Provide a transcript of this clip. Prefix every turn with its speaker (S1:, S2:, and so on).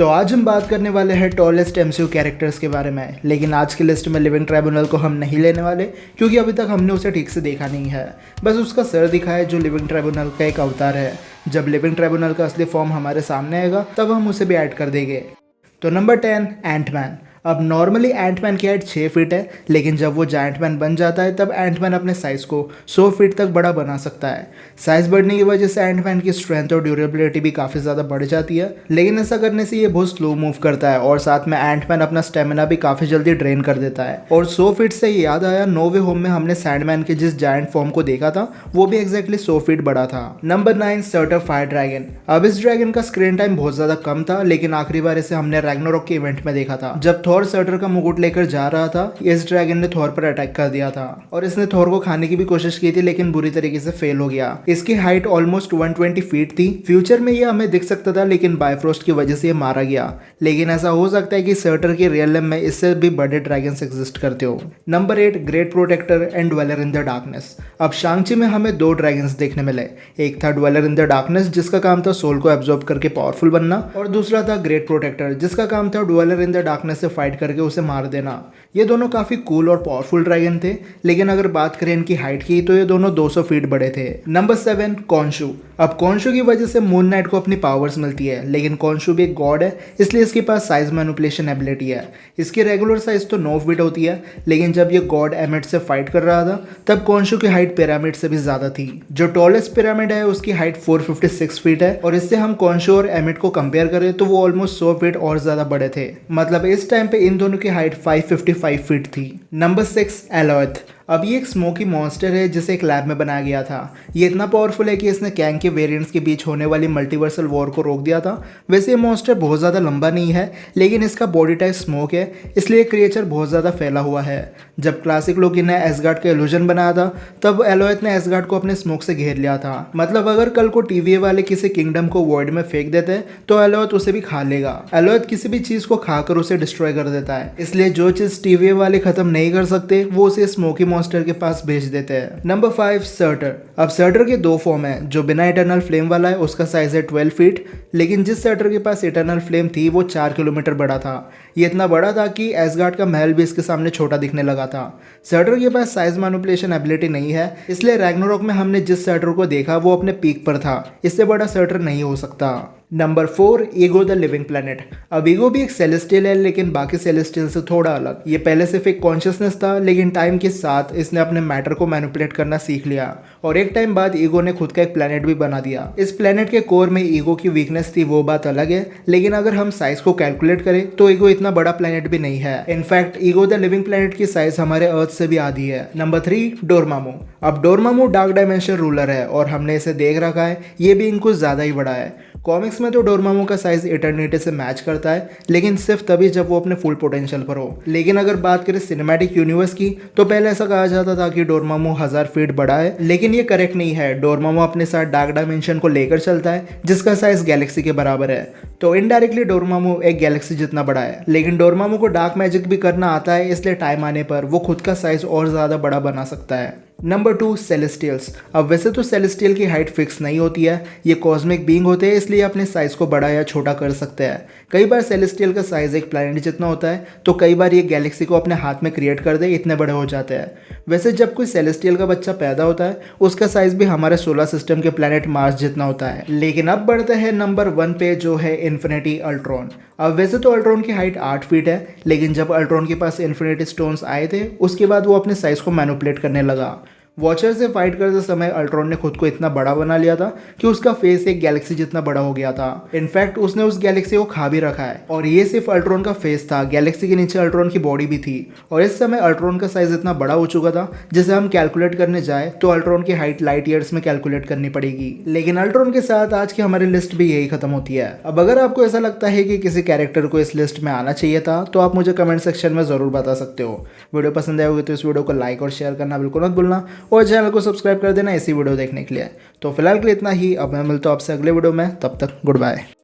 S1: तो आज हम बात करने वाले हैं टॉलेस्ट एमसीयू कैरेक्टर्स के बारे में, लेकिन आज की लिस्ट में लिविंग ट्राइब्यूनल को हम नहीं लेने वाले क्योंकि अभी तक हमने उसे ठीक से देखा नहीं है। बस उसका सर दिखा है जो लिविंग ट्राइब्यूनल का एक अवतार है। जब लिविंग ट्राइब्यूनल का असली फॉर्म हमारे सामने आएगा तब हम उसे भी ऐड कर देंगे। तो नंबर 10 एंटमैन। अब नॉर्मली एंटमैन की हाइट 6 फीट है, लेकिन जब वो जायंटमैन बन जाता है तब एंटमैन अपने साइज़ को 100 फीट तक बड़ा बना सकता है। साइज़ बढ़ने की वजह से एंटमैन की स्ट्रेंथ और ड्यूरेबिलिटी भी काफ़ी ज़्यादा बढ़ जाती है, लेकिन ऐसा करने से ये बहुत स्लो मूव करता है और साथ में एंटमैन अपना स्टेमिना भी काफ़ी जल्दी ड्रेन कर देता है। और 100 फीट से याद आया, नो वे होम में हमने सैंडमैन के जिस जायंट फॉर्म को देखा था वो भी एग्जैक्टली 100 फीट बड़ा था। Number 9 shorter fire dragon. अब इस ड्रैगन का स्क्रीन टाइम बहुत ज़्यादा कम था, लेकिन आखिरी बार इसे हमने रैग्नारोक के इवेंट में देखा था। जब थॉर सर्टर का मुकुट लेकर जा रहा था, इस ड्रैगन ने थॉर पर अटैक कर दिया था और इसने थॉर को खाने की भी कोशिश की थी, लेकिन बुरी तरीके से फेल हो गया। इसकी हाइट ऑलमोस्ट 120 फीट थी। फ्यूचर में ये हमें दिख सकता था, लेकिन बायफ्रोस्ट की वजह से ये मारा गया। लेकिन ऐसा हो सकता है कि सर्टर के रियल लाइफ में इससे भी बड़े ड्रैगन्स एग्जिस्ट करते हो। Number 8 great protector and dweller in the darkness. अब शांग-ची में हमें 2 ड्रैगन्स देखने मिले। एक था ड्वेलर इन द डार्कनेस जिसका काम था सोल को एब्जॉर्ब करके पावरफुल बनना, और दूसरा था ग्रेट प्रोटेक्टर जिसका काम था ड्वेलर इन द डार्कनेस से फाइट करके उसे मार देना। ये दोनों काफी कूल और पावरफुल ड्रैगन थे, लेकिन अगर बात करें इनकी हाइट की तो ये दोनों 200 फीट बड़े थे। नंबर 7 कॉन्शु। अब कॉन्शु की वजह से मून नाइट को अपनी पावर्स मिलती है, लेकिन कॉन्शु भी एक गॉड है, इसलिए इसके पास साइज मैनिपुलेशन एबिलिटी है। इसकी रेगुलर साइज तो 9 फीट होती है, लेकिन जब ये गॉड एमिट से फाइट कर रहा था तब कॉन्शु की हाइट पिरामिड से भी ज्यादा थी। जो टॉलेस्ट पिरामिड है उसकी हाइट 456 फीट है, और इससे हम कॉन्शु और एमिट को कंपेयर करें तो वो ऑलमोस्ट 100 फीट और ज्यादा बड़े थे। मतलब इस टाइम पे इन दोनों की हाइट 555 फीट थी। नंबर 6 एलोथ। अब ये एक स्मोकी मॉन्स्टर है जिसे एक लैब में बनाया गया था। ये इतना पावरफुल है कि इसने कैंग के वेरिएंट्स के बीच होने वाली मल्टीवर्सल वॉर को रोक दिया था। वैसे ये मॉन्स्टर बहुत ज़्यादा लंबा नहीं है, लेकिन इसका बॉडी टाइप स्मोक है, इसलिए क्रिएचर बहुत ज़्यादा फैला हुआ है। जब क्लासिक लोकी ने एसगार्ड का इल्यूजन बनाया था तब एलोथ ने एसगार्ड को अपने स्मोक से घेर लिया था। मतलब अगर कल को टीवीए वाले किसी किंगडम को वॉइड में फेंक देते हैं तो एलोथ उसे भी खा लेगा। एलोथ किसी भी चीज़ को खाकर उसे डिस्ट्रॉय कर देता है, इसलिए जो चीज़ टीवीए वाले खत्म नहीं कर सकते वो उसे स्मोकी मॉन्स्टर के पास भेज देते हैं। Number 5 shorter. अब सर्टर के 2 फॉर्म है। जो बिना इटर्नल फ्लेम वाला है उसका साइज है 12 फीट, लेकिन जिस सर्टर के पास इटर्नल फ्लेम थी वो 4 किलोमीटर बड़ा था। ये इतना बड़ा था कि एसगार्ड का महल भी इसके सामने छोटा दिखने लगा था। सर्टर के पास साइज मैनिपुलेशन एबिलिटी नहीं है, इसलिए रैग्नारोक में हमने जिस सर्टर को देखा वो अपने पीक पर था। इससे बड़ा सर्टर नहीं हो सकता। Number 4 ego the living planet. अब ईगो भी एक सेलेस्टियल है, लेकिन बाकी सेलेस्टियल से थोड़ा अलग। ये पहले सिर्फ एक कॉन्शियसनेस था, लेकिन टाइम के साथ इसने अपने मैटर को मैनिपुलेट करना सीख लिया, और एक टाइम बाद ईगो ने खुद का एक प्लेनेट भी बना दिया। इस प्लेनेट के कोर में ईगो की वीकनेस थी वो बात अलग है, लेकिन अगर हम साइज को कैलकुलेट करें तो ईगो इतना बड़ा प्लेनेट भी नहीं है। In fact ego the living planet की साइज हमारे अर्थ से भी आधी है। Number 3 Dormammu. अब डोरमामू डार्क डायमेंशन रूलर है और हमने इसे देख रखा है, ये भी इनको ज्यादा ही बड़ा है। कॉमिक्स में तो डोरमामू का साइज इटर्निटी से मैच करता है, लेकिन सिर्फ तभी जब वो अपने फुल पोटेंशियल पर हो। लेकिन अगर बात करें सिनेमैटिक यूनिवर्स की तो पहले ऐसा कहा जाता था कि डोरमामू 1000 फीट बड़ा है, लेकिन ये करेक्ट नहीं है। डोरमामू अपने साथ डार्क डायमेंशन को लेकर चलता है जिसका साइज गैलेक्सी के बराबर है, तो इनडायरेक्टली डोरमामू एक गैलेक्सी जितना बड़ा है। लेकिन डोरमामू को डार्क मैजिक भी करना आता है, इसलिए टाइम आने पर वो खुद का साइज और ज्यादा बड़ा बना सकता है। Number 2 celestials. अब वैसे तो सेलेस्टियल की हाइट फिक्स नहीं होती है, ये कॉस्मिक बीइंग होते हैं, इसलिए अपने साइज को बड़ा या छोटा कर सकते हैं। कई बार सेलेस्टियल का साइज एक प्लैनेट जितना होता है, तो कई बार ये गैलेक्सी को अपने हाथ में क्रिएट कर दे, इतने बड़े हो जाते हैं। वैसे जब कोई सेलेस्टियल का बच्चा पैदा होता है उसका साइज भी हमारे सोलर सिस्टम के प्लैनेट मार्स जितना होता है। लेकिन अब बढ़ते हैं नंबर 1 पे, जो है इन्फिनिटी अल्ट्रॉन। अब वैसे तो अल्ट्रॉन की हाइट 8 फीट है, लेकिन जब अल्ट्रॉन के पास इन्फिनिटी स्टोन्स आए थे उसके बाद वो अपने साइज को मैनिपुलेट करने लगा। वॉचर से फाइट करते समय अल्ट्रॉन ने खुद को इतना बड़ा बना लिया था कि उसका फेस एक गैलेक्सी जितना बड़ा हो गया था। इनफैक्ट उसने उस गैलेक्सी को खा भी रखा है, और ये सिर्फ अल्ट्रॉन का फेस था। गैलेक्सी के नीचे अल्ट्रॉन की बॉडी भी थी, और इस समय अल्ट्रॉन का साइज इतना बड़ा हो चुका था जिसे हम कैलकुलेट करने जाए तो अल्ट्रॉन की हाइट लाइट ईयर्स में कैलकुलेट करनी पड़ेगी। लेकिन अल्ट्रॉन के साथ आज की हमारी लिस्ट भी यही खत्म होती है। अब अगर आपको ऐसा लगता है कि किसी कैरेक्टर को इस लिस्ट में आना चाहिए था तो आप मुझे कमेंट सेक्शन में जरूर बता सकते हो। वीडियो पसंद आए होगी तो इस वीडियो को लाइक और शेयर करना बिल्कुल मत भूलना, और चैनल को सब्सक्राइब कर देना इसी वीडियो देखने के लिए। तो फिलहाल के लिए इतना ही। अब मैं मिलता हूं आपसे अगले वीडियो में, तब तक गुड बाय।